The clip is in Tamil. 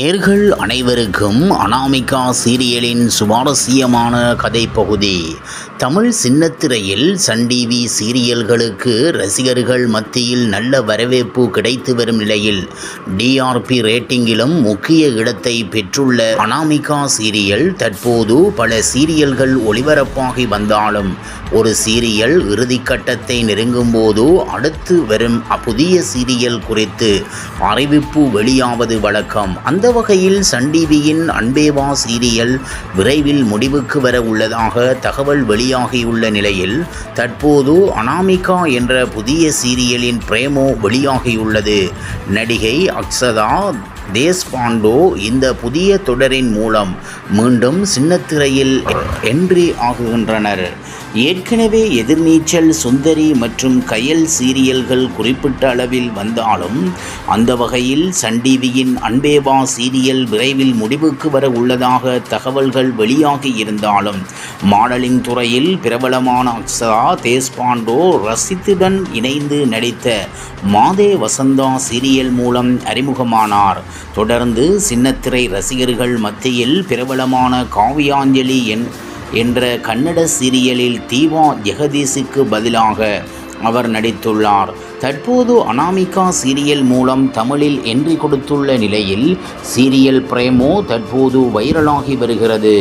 நேர்கள் அனைவருக்கும் அனாமிகா சீரியலின் சுவாரஸ்யமான கதை பகுதி. தமிழ் சின்னத்திரையில் சன் டிவி சீரியல்களுக்கு ரசிகர்கள் மத்தியில் நல்ல வரவேற்பு கிடைத்து வரும் நிலையில் டிஆர்பி ரேட்டிங்கிலும் முக்கிய இடத்தை பெற்றுள்ள அனாமிகா சீரியல் தற்போது பல சீரியல்கள் ஒளிபரப்பாகி வந்தாலும் ஒரு சீரியல் இறுதிக்கட்டத்தை நெருங்கும் போது அடுத்து வரும் புதிய சீரியல் குறித்து அறிவிப்பு வெளியாவது வழக்கம். அந்த வகையில் சன் டிவியின் அன்பே வா சீரியல் விரைவில் முடிவுக்கு வர உள்ளதாக தகவல் வெளியாகியுள்ள நிலையில் தற்போது அனாமிகா என்ற புதிய சீரியலின் பிரேமோ வெளியாகியுள்ளது. நடிகை அக்ஷதா தேஷ்பாண்டே இந்த புதிய தொடரின் மூலம் மீண்டும் சின்னத்திரையில் என்ட்ரி ஆகுகின்றனர். ஏற்கனவே எதிர்நீச்சல், சுந்தரி மற்றும் கயல் சீரியல்கள் குறிப்பிட்ட அளவில் வந்தாலும் அந்த வகையில் சன் டிவியின் அன்பே வா சீரியல் விரைவில் முடிவுக்கு வர உள்ளதாக தகவல்கள் வெளியாகி இருந்தாலும் மாடலிங் துறையில் பிரபலமான அக்ஷதா தேஷ்பாண்டே ரசித்துடன் இணைந்து நடித்த மாதே வசந்தா சீரியல் மூலம் அறிமுகமானார். தொடர்ந்து சின்னத்திரை ரசிகர்கள் மத்தியில் பிரபலமான காவியாஞ்சலி என்ற கன்னட சீரியலில் தீவா ஜெகதீஷுக்கு பதிலாக அவர் நடித்துள்ளார். தற்போது அனாமிகா சீரியல் மூலம் தமிழில் என்ட்ரி கொடுத்துள்ள நிலையில் சீரியல் பிரேமோ தற்போது வைரலாகி வருகிறது.